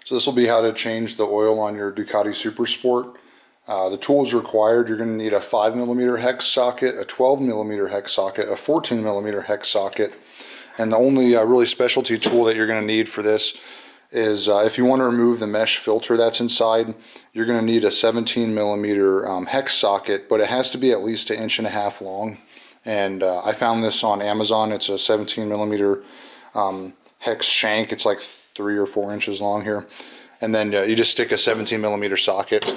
So this will be how to change the oil on your Ducati SuperSport. The tools required, you're going to need a 5mm hex socket, a 12mm hex socket, a 14mm hex socket, and the only really specialty tool that you're going to need for this is if you want to remove the mesh filter that's inside, you're going to need a 17mm hex socket, but it has to be at least 1.5 inches long. And I found this on Amazon. It's a 17mm hex shank. It's like 3 or 4 inches long here. And then you just stick a 17mm socket,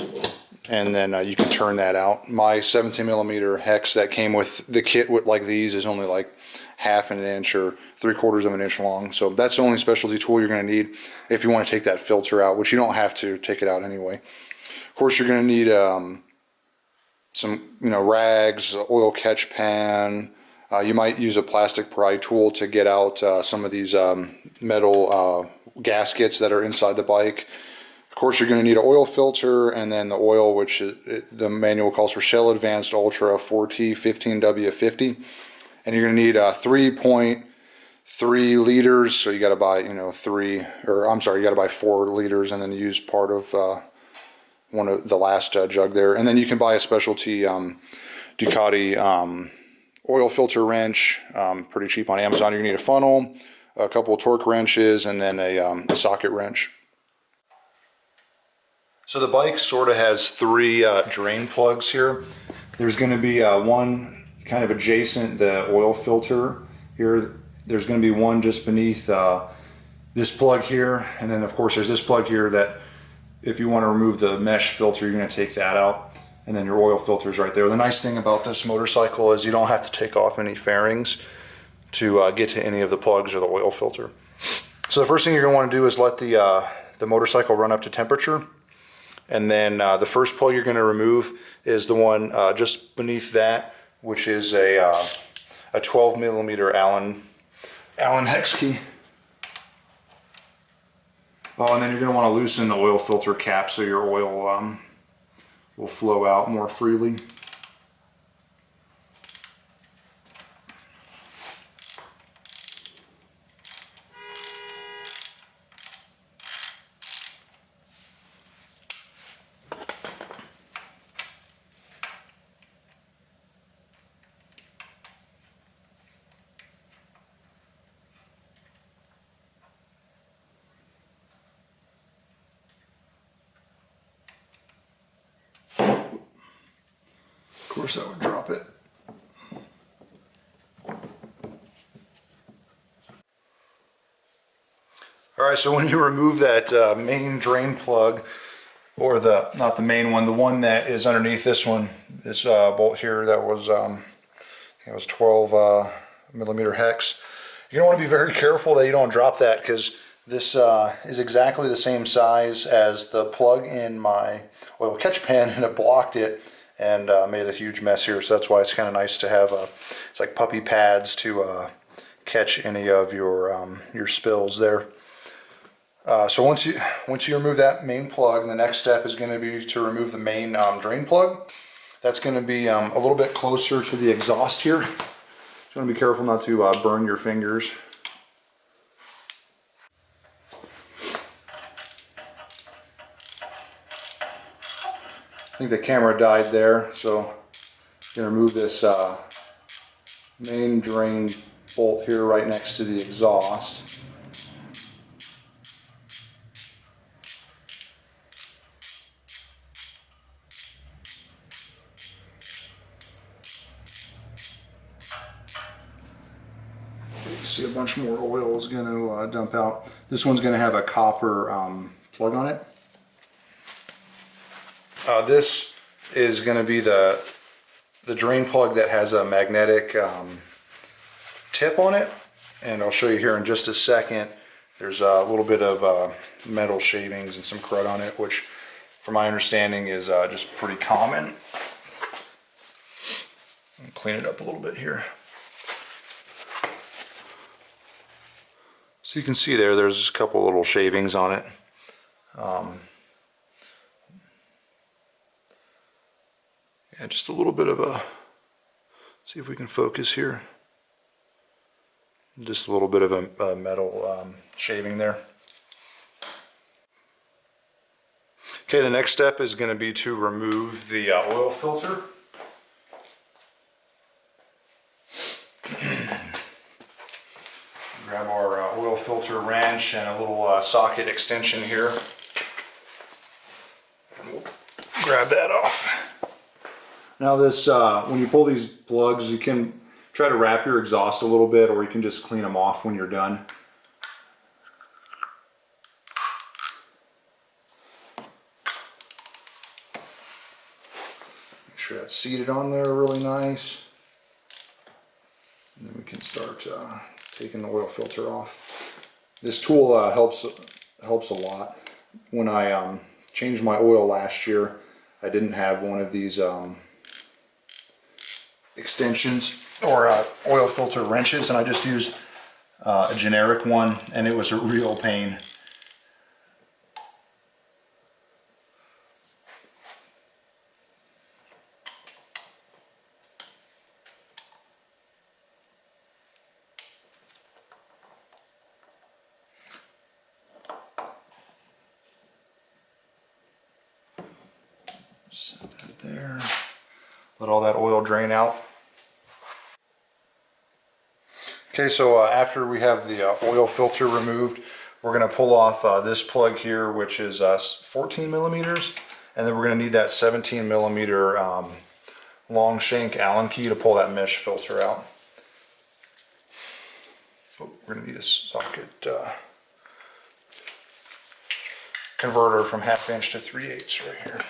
and then you can turn that out. My 17mm hex that came with the kit with like these is only like 1/2 inch or 3/4 inch long. So that's the only specialty tool you're going to need if you want to take that filter out, which you don't have to take it out anyway. Of course, you're going to need some rags, oil catch pan. You might use a plastic pry tool to get out some of these metal gaskets that are inside the bike. Of course, you're going to need an oil filter, and then the oil, which the manual calls for Shell Advanced Ultra 4T 15W50. And you're going to need 3.3 liters, so you got to buy, you got to buy 4 liters and then use part of one of the last jug there. And then you can buy a specialty Ducati oil filter wrench, pretty cheap on Amazon. You're going to need a funnel, a couple of torque wrenches, and then a socket wrench. So the bike sort of has 3 drain plugs here. There's going to be one kind of adjacent the oil filter here. There's going to be one just beneath this plug here, and then of course there's this plug here that if you want to remove the mesh filter, you're going to take that out, and then your oil filter is right there. The nice thing about this motorcycle is you don't have to take off any fairings to get to any of the plugs or the oil filter. So the first thing you're going to want to do is let the motorcycle run up to temperature, and then the first plug you're going to remove is the one just beneath that, which is a 12mm Allen hex key. Oh, and then you're going to want to loosen the oil filter cap so your oil will flow out more freely. Of course, I would drop it. Alright, so when you remove that main drain plug, or not the main one, the one that is underneath this one, this bolt here that was, it was 12mm hex, you're going to want to be very careful that you don't drop that, because this is exactly the same size as the plug in my oil catch pan, and it blocked it and made a huge mess here. So that's why it's kind of nice to have it's like puppy pads to catch any of your spills there. So once you remove that main plug, the next step is going to be to remove the main drain plug. That's going to be a little bit closer to the exhaust here. So you want to be careful not to burn your fingers. I think the camera died there, so I'm going to remove this main drain bolt here right next to the exhaust. You can see a bunch more oil is going to dump out. This one's going to have a copper plug on it. This is going to be the drain plug that has a magnetic tip on it, and I'll show you here in just a second. There's a little bit of metal shavings and some crud on it, which from my understanding is just pretty common. I'll clean it up a little bit here. So you can see there's a couple little shavings on it. Yeah, just a little bit of a, see if we can focus here. Just a little bit of a metal shaving there. Okay, the next step is going to be to remove the oil filter. Grab our oil filter wrench and a little socket extension here. And we'll grab that off. Now this, when you pull these plugs, you can try to wrap your exhaust a little bit, or you can just clean them off when you're done. Make sure that's seated on there really nice. And then we can start taking the oil filter off. This tool helps a lot. When I changed my oil last year, I didn't have one of these extensions or oil filter wrenches, and I just used a generic one, and it was a real pain. Set that there. Let all that oil drain out. Okay, so after we have the oil filter removed, we're going to pull off this plug here, which is 14 millimeters, and then we're going to need that 17 millimeter long shank Allen key to pull that mesh filter out. Oh, we're going to need a socket converter from 1/2 inch to 3/8 right here.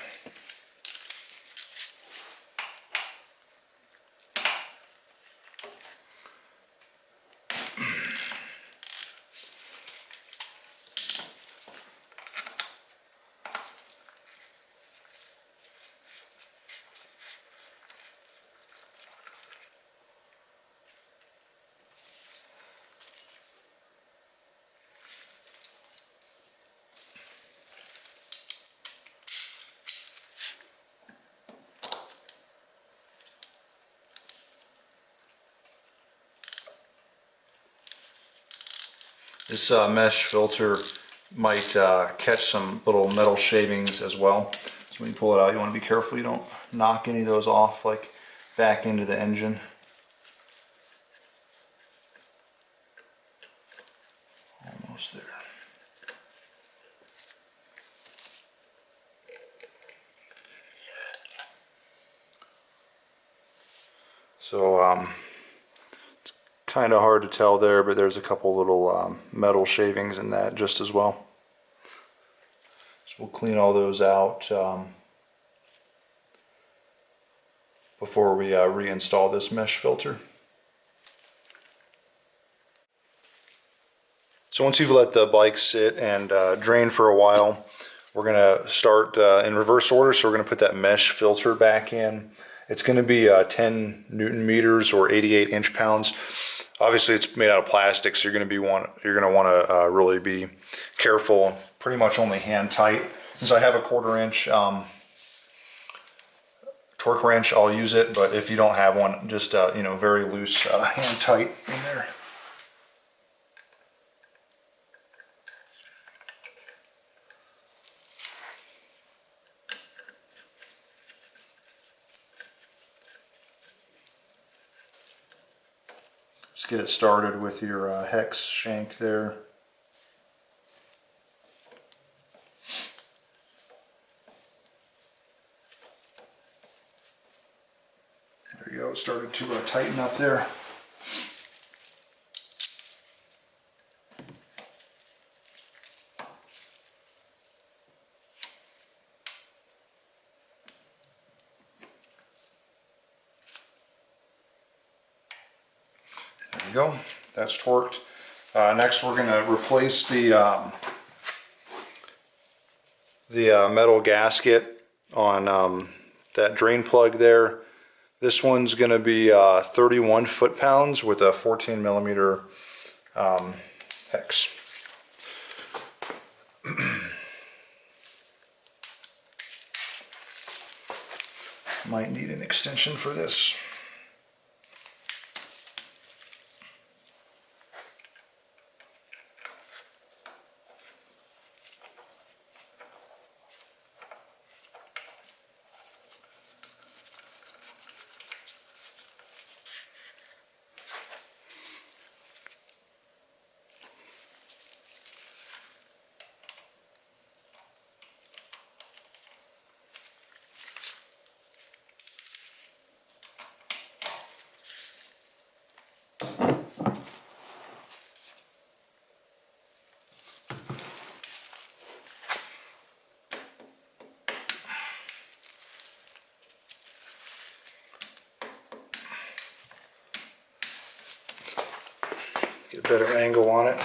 This mesh filter might catch some little metal shavings as well. So when you pull it out, you want to be careful you don't knock any of those off, like back into the engine. Almost there. So it's kind of hard to tell there, but there's a couple little metal shavings in that just as well. So we'll clean all those out before we reinstall this mesh filter. So once you've let the bike sit and drain for a while, we're going to start in reverse order. So we're going to put that mesh filter back in. It's going to be 10 Newton meters or 88 inch-pounds. Obviously, it's made out of plastic, so you're going to want to really be careful. Pretty much only hand tight. Since I have a 1/4 inch torque wrench, I'll use it. But if you don't have one, just very loose hand tight in there. Just get it started with your hex shank there. There you go, it started to tighten up there. There you go, that's torqued. Next we're going to replace the metal gasket on that drain plug there. This one's going to be 31 foot-pounds with a 14 millimeter hex. Might need an extension for this. better angle on it.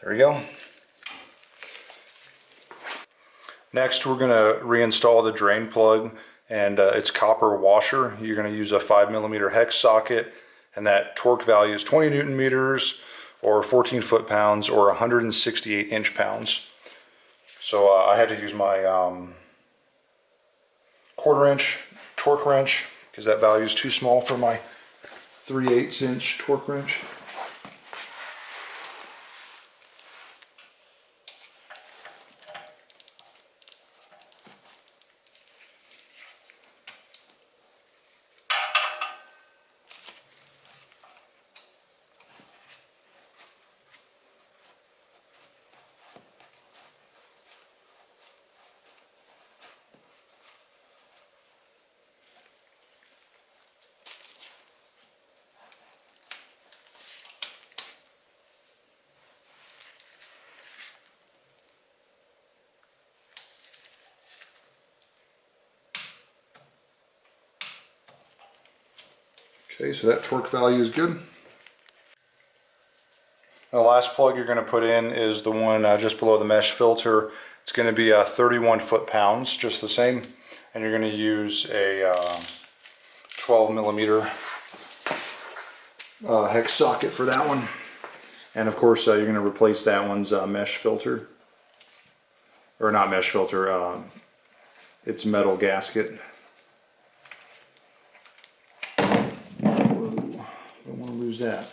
There we go. Next, we're going to reinstall the drain plug and its copper washer. You're going to use a 5mm hex socket, and that torque value is 20 Newton meters or 14 foot-pounds or 168 inch-pounds. So I had to use my 1/4 inch torque wrench because that value is too small for my 3/8 inch torque wrench. Okay, so that torque value is good. The last plug you're going to put in is the one just below the mesh filter. It's going to be 31 foot-pounds, just the same. And you're going to use a 12mm hex socket for that one. And of course you're going to replace that one's mesh filter. Or not mesh filter, it's metal gasket. Whoa, don't want to lose that.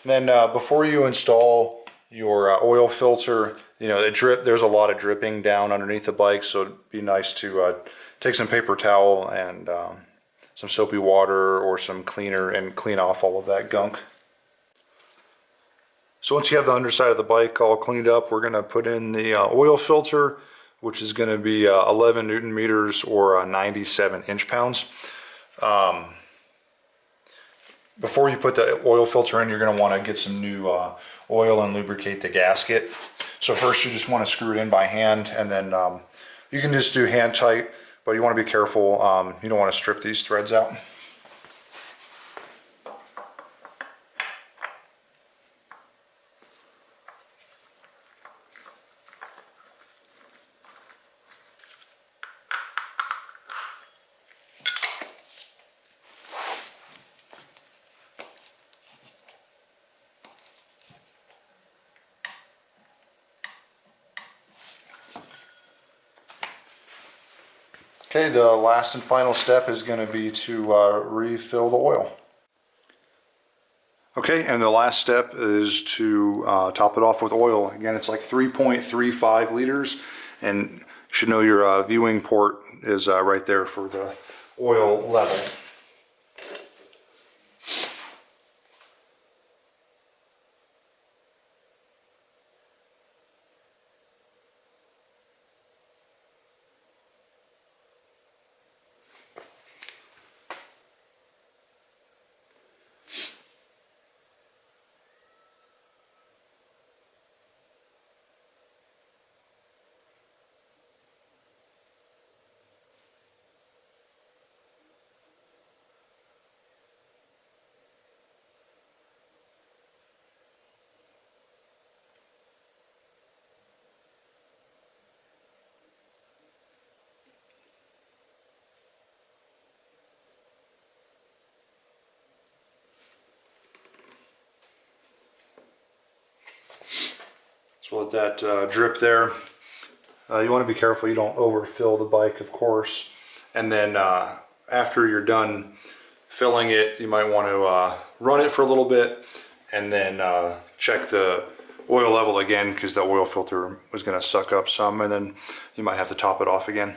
Then before you install your oil filter, there's a lot of dripping down underneath the bike, so it'd be nice to take some paper towel and some soapy water or some cleaner and clean off all of that gunk. So once you have the underside of the bike all cleaned up, we're going to put in the oil filter, which is going to be 11 Newton meters or 97 inch-pounds. Before you put the oil filter in, you're going to want to get some new oil and lubricate the gasket. So first you just want to screw it in by hand, and then you can just do hand tight, but you want to be careful. You don't want to strip these threads out. Okay, the last and final step is going to be to refill the oil. Okay, and the last step is to top it off with oil. Again, it's like 3.35 liters, and you should know your viewing port is right there for the oil level. So let that drip there. You want to be careful you don't overfill the bike, of course. And then after you're done filling it, you might want to run it for a little bit and then check the oil level again, because the oil filter was going to suck up some, and then you might have to top it off again.